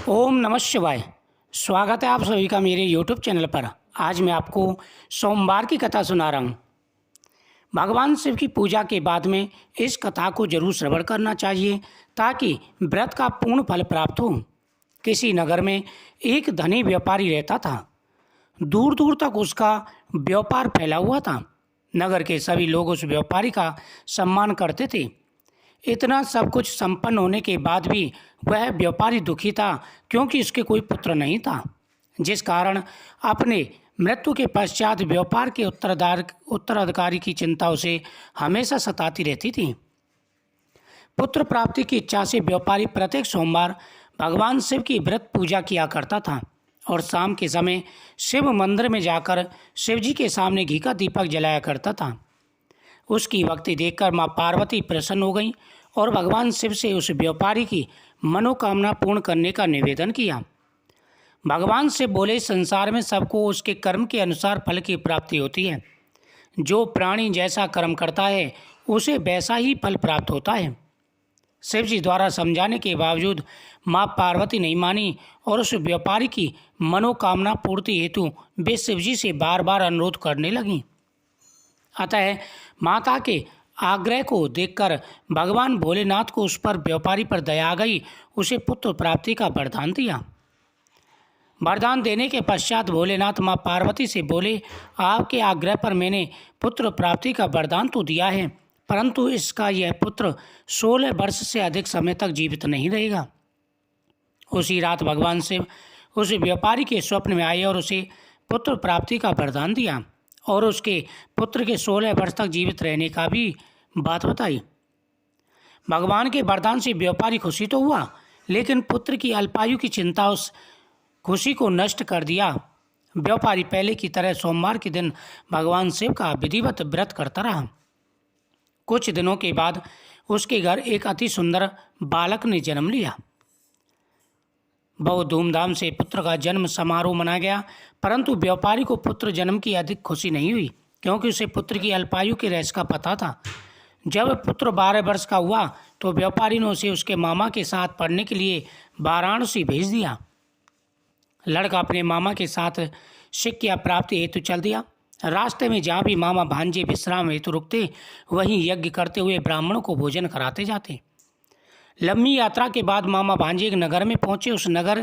ओम नमः शिवाय। स्वागत है आप सभी का मेरे YouTube चैनल पर। आज मैं आपको सोमवार की कथा सुना रहा हूँ। भगवान शिव की पूजा के बाद में इस कथा को जरूर श्रवण करना चाहिए ताकि व्रत का पूर्ण फल प्राप्त हो। किसी नगर में एक धनी व्यापारी रहता था। दूर दूर तक उसका व्यापार फैला हुआ था। नगर के सभी लोग उस व्यापारी का सम्मान करते थे। इतना सब कुछ संपन्न होने के बाद भी वह व्यापारी दुखी था क्योंकि उसके कोई पुत्र नहीं था, जिस कारण अपने मृत्यु के पश्चात व्यापार के उत्तराधिकारी की चिंता उसे हमेशा सताती रहती थी। पुत्र प्राप्ति की इच्छा से व्यापारी प्रत्येक सोमवार भगवान शिव की व्रत पूजा किया करता था और शाम के समय शिव मंदिर में जाकर शिव जी के सामने घी का दीपक जलाया करता था। उसकी भक्ति देखकर माँ पार्वती प्रसन्न हो गईं और भगवान शिव से उस व्यापारी की मनोकामना पूर्ण करने का निवेदन किया। भगवान शिव बोले, संसार में सबको उसके कर्म के अनुसार फल की प्राप्ति होती है। जो प्राणी जैसा कर्म करता है उसे वैसा ही फल प्राप्त होता है। शिव जी द्वारा समझाने के बावजूद माँ पार्वती नहीं मानी और उस व्यापारी की मनोकामना पूर्ति हेतु वे शिव जी से बार बार अनुरोध करने लगीं। अतः माता के आग्रह को देखकर भगवान भोलेनाथ को उस पर व्यापारी पर दया आ गई। उसे पुत्र प्राप्ति का वरदान दिया। वरदान देने के पश्चात भोलेनाथ माँ पार्वती से बोले, आपके आग्रह पर मैंने पुत्र प्राप्ति का वरदान तो दिया है, परंतु इसका यह पुत्र 16 वर्ष से अधिक समय तक जीवित नहीं रहेगा। उसी रात भगवान शिव उस व्यापारी के स्वप्न में आए और उसे पुत्र प्राप्ति का वरदान दिया और उसके पुत्र के 16 वर्ष तक जीवित रहने का भी बात बताई। भगवान के वरदान से व्यापारी खुशी तो हुआ, लेकिन पुत्र की अल्पायु की चिंता उस खुशी को नष्ट कर दिया। व्यापारी पहले की तरह सोमवार के दिन भगवान शिव का विधिवत व्रत करता रहा। कुछ दिनों के बाद उसके घर एक अति सुंदर बालक ने जन्म लिया। बहुत धूमधाम से पुत्र का जन्म समारोह मनाया गया, परंतु व्यापारी को पुत्र जन्म की अधिक खुशी नहीं हुई क्योंकि उसे पुत्र की अल्पायु के रहस्य का पता था। जब पुत्र 12 वर्ष का हुआ तो व्यापारी ने उसे उसके मामा के साथ पढ़ने के लिए वाराणसी भेज दिया। लड़का अपने मामा के साथ शिक्षा प्राप्ति हेतु चल दिया। रास्ते में जहाँ भी मामा भांजे विश्राम हेतु रुकते, वहीं यज्ञ करते हुए ब्राह्मणों को भोजन कराते जाते। लंबी यात्रा के बाद मामा भांजे एक नगर में पहुंचे। उस नगर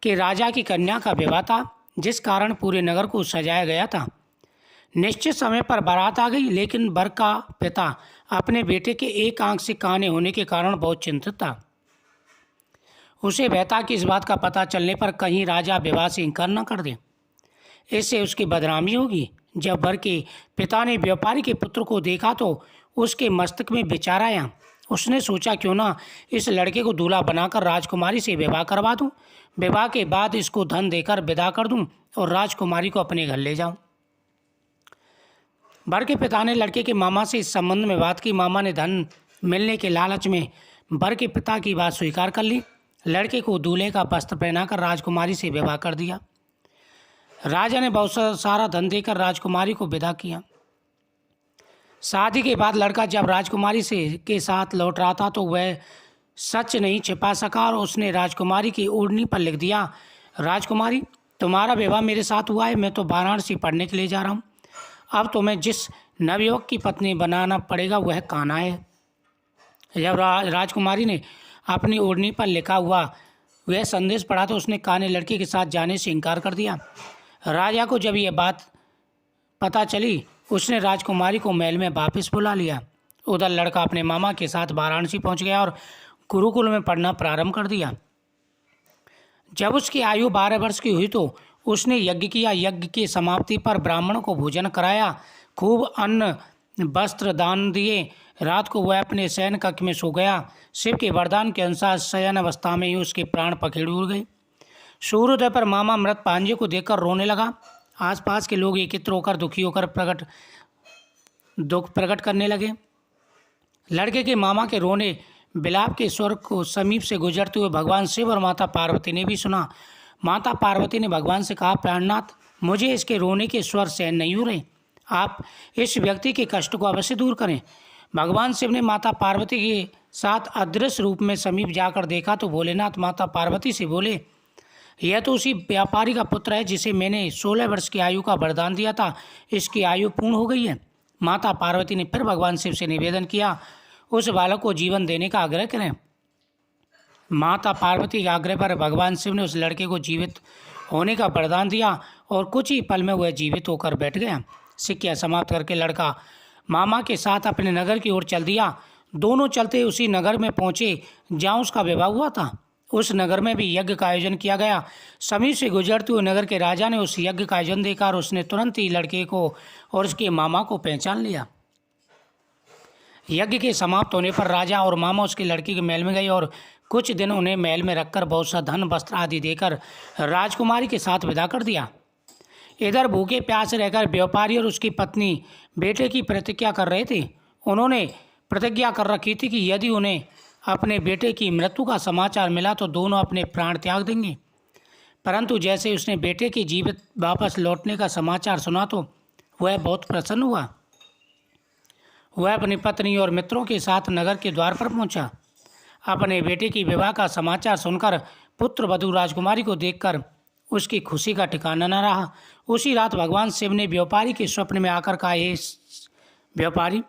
के राजा की कन्या का विवाह था, जिस कारण पूरे नगर को सजाया गया था। निश्चित समय पर बारात आ गई, लेकिन वर का पिता अपने बेटे के एक आंख से काने होने के कारण बहुत चिंतित था। उसे भय था कि इस बात का पता चलने पर कहीं राजा विवाह से इनकार न कर दे, इससे उसकी बदनामी होगी। जब वर के पिता ने व्यापारी के पुत्र को देखा तो उसके मस्तक में विचार आया। उसने सोचा, क्यों ना इस लड़के को दूल्हा बनाकर राजकुमारी से विवाह करवा दूं। विवाह के बाद इसको धन देकर विदा कर दूं और राजकुमारी को अपने घर ले जाऊं। वर के पिता ने लड़के के मामा से इस संबंध में बात की। मामा ने धन मिलने के लालच में वर के पिता की बात स्वीकार कर ली। लड़के को दूल्हे का वस्त्र पहनाकर राजकुमारी से विवाह कर दिया। राजा ने बहुत सारा धन देकर राजकुमारी को विदा किया। शादी के बाद लड़का जब राजकुमारी के साथ लौट रहा था तो वह सच नहीं छिपा सका और उसने राजकुमारी की ओढ़नी पर लिख दिया, राजकुमारी, तुम्हारा विवाह मेरे साथ हुआ है। मैं तो वाराणसी पढ़ने के लिए जा रहा हूँ। अब तुम्हें जिस नवयुवक की पत्नी बनाना पड़ेगा वह कान्हा है। जब राजकुमारी ने अपनी ओढ़नी पर लिखा हुआ वह संदेश पढ़ा तो उसने कान्हे लड़के के साथ जाने से इनकार कर दिया। राजा को जब यह बात पता चली, उसने राजकुमारी को महल में वापस बुला लिया। उधर लड़का अपने मामा के साथ वाराणसी पहुंच गया और गुरुकुल में पढ़ना प्रारंभ कर दिया। जब उसकी आयु 12 वर्ष की हुई तो उसने यज्ञ किया। यज्ञ की समाप्ति पर ब्राह्मणों को भोजन कराया, खूब अन्न वस्त्र दान दिए। रात को वह अपने शयन कक्ष में सो गया। शिव के वरदान के अनुसार शयन अवस्था में ही उसके प्राण पखेरु उड़ गए। सूर्योदय पर मामा मृत भांजे को देखकर रोने लगा। आसपास के लोग एकत्र होकर दुखी होकर दुख प्रकट करने लगे। लड़के के मामा के रोने विलाप के स्वर को समीप से गुजरते हुए भगवान शिव और माता पार्वती ने भी सुना। माता पार्वती ने भगवान से कहा, प्राणनाथ, मुझे इसके रोने के स्वर सहन नहीं हो रहे। आप इस व्यक्ति के कष्ट को अवश्य दूर करें। भगवान शिव ने माता पार्वती साथ अदृश्य रूप में समीप जाकर देखा तो भोलेनाथ माता पार्वती से बोले, यह तो उसी व्यापारी का पुत्र है जिसे मैंने 16 वर्ष की आयु का वरदान दिया था। इसकी आयु पूर्ण हो गई है। माता पार्वती ने फिर भगवान शिव से निवेदन किया, उस बालक को जीवन देने का आग्रह करें। माता पार्वती के आग्रह पर भगवान शिव ने उस लड़के को जीवित होने का वरदान दिया और कुछ ही पल में वह जीवित होकर बैठ गया। शिक्षा समाप्त करके लड़का मामा के साथ अपने नगर की ओर चल दिया। दोनों चलते उसी नगर में पहुंचे जहां उसका विवाह हुआ था। उस नगर में भी यज्ञ का आयोजन किया गया। समीप से गुजरते हुए नगर के राजा ने उस यज्ञ का आयोजन देखा और उसने तुरंत ही लड़के को और उसके मामा को पहचान लिया। यज्ञ के समाप्त होने पर राजा और मामा उसके लड़की के महल में गए और कुछ दिन उन्हें महल में रखकर बहुत सा धन वस्त्र आदि देकर राजकुमारी के साथ विदा कर दिया। इधर भूखे प्यासे रहकर व्यापारी और उसकी पत्नी बेटे की प्रतिज्ञा कर रहे थे। उन्होंने प्रतिज्ञा कर रखी थी कि यदि उन्हें अपने बेटे की मृत्यु का समाचार मिला तो दोनों अपने प्राण त्याग देंगे। परंतु जैसे उसने बेटे के जीवित वापस लौटने का समाचार सुना तो वह बहुत प्रसन्न हुआ। वह अपनी पत्नी और मित्रों के साथ नगर के द्वार पर पहुंचा। अपने बेटे की विवाह का समाचार सुनकर पुत्र वधू राजकुमारी को देखकर उसकी खुशी का ठिकाना न रहा। उसी रात भगवान शिव ने व्यापारी के स्वप्न में आकर कहा, हे व्यापारी,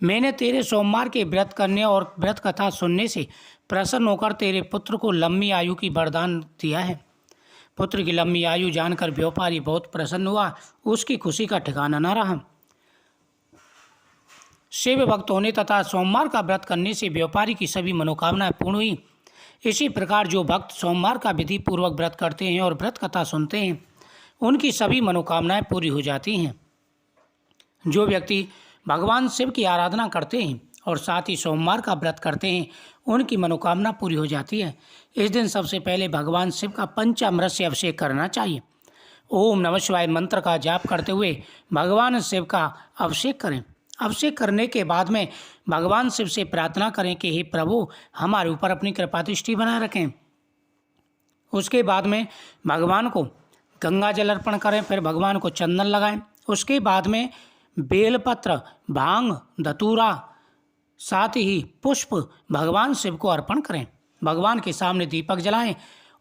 मैंने तेरे सोमवार के व्रत करने और व्रत कथा सुनने से प्रसन्न होकर तेरे पुत्र को लंबी आयु की वरदान दिया है। पुत्र की लंबी आयु जानकर व्यापारी बहुत प्रसन्न हुआ। उसकी खुशी का ठिकाना न रहा। शिव भक्त होने तथा सोमवार का व्रत करने से व्यापारी की सभी मनोकामनाएं पूर्ण हुई। इसी प्रकार जो भक्त सोमवार का विधि पूर्वक व्रत करते हैं और व्रत कथा सुनते हैं उनकी सभी मनोकामनाएं पूरी हो जाती हैं। जो व्यक्ति भगवान शिव की आराधना करते हैं और साथ ही सोमवार का व्रत करते हैं उनकी मनोकामना पूरी हो जाती है। इस दिन सबसे पहले भगवान शिव का पंचामृत से अभिषेक करना चाहिए। ओम नमः शिवाय मंत्र का जाप करते हुए भगवान शिव का अभिषेक करें। अभिषेक करने के बाद में भगवान शिव से प्रार्थना करें कि हे प्रभु, हमारे ऊपर अपनी कृपा दृष्टि बनाए रखें। उसके बाद में भगवान को गंगा जल अर्पण करें, फिर भगवान को चंदन लगाएं। उसके बाद में बेलपत्र, भांग, धतूरा, साथ ही पुष्प भगवान शिव को अर्पण करें। भगवान के सामने दीपक जलाएं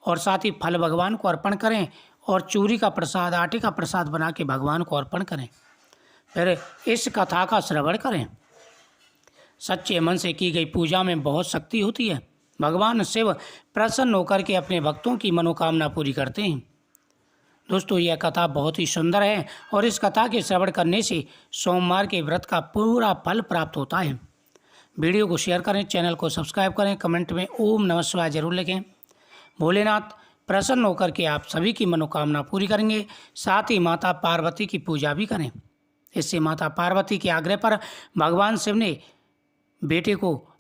और साथ ही फल भगवान को अर्पण करें और चूरी का प्रसाद, आटे का प्रसाद बना के भगवान को अर्पण करें। फिर इस कथा का श्रवण करें। सच्चे मन से की गई पूजा में बहुत शक्ति होती है। भगवान शिव प्रसन्न होकर के अपने भक्तों की मनोकामना पूरी करते हैं। दोस्तों, यह कथा बहुत ही सुंदर है और इस कथा के श्रवण करने से सोमवार के व्रत का पूरा फल प्राप्त होता है। वीडियो को शेयर करें, चैनल को सब्सक्राइब करें, कमेंट में ओम नमः शिवाय जरूर लिखें। भोलेनाथ प्रसन्न होकर के आप सभी की मनोकामना पूरी करेंगे। साथ ही माता पार्वती की पूजा भी करें। इससे माता पार्वती के आग्रह पर भगवान शिव ने बेटे को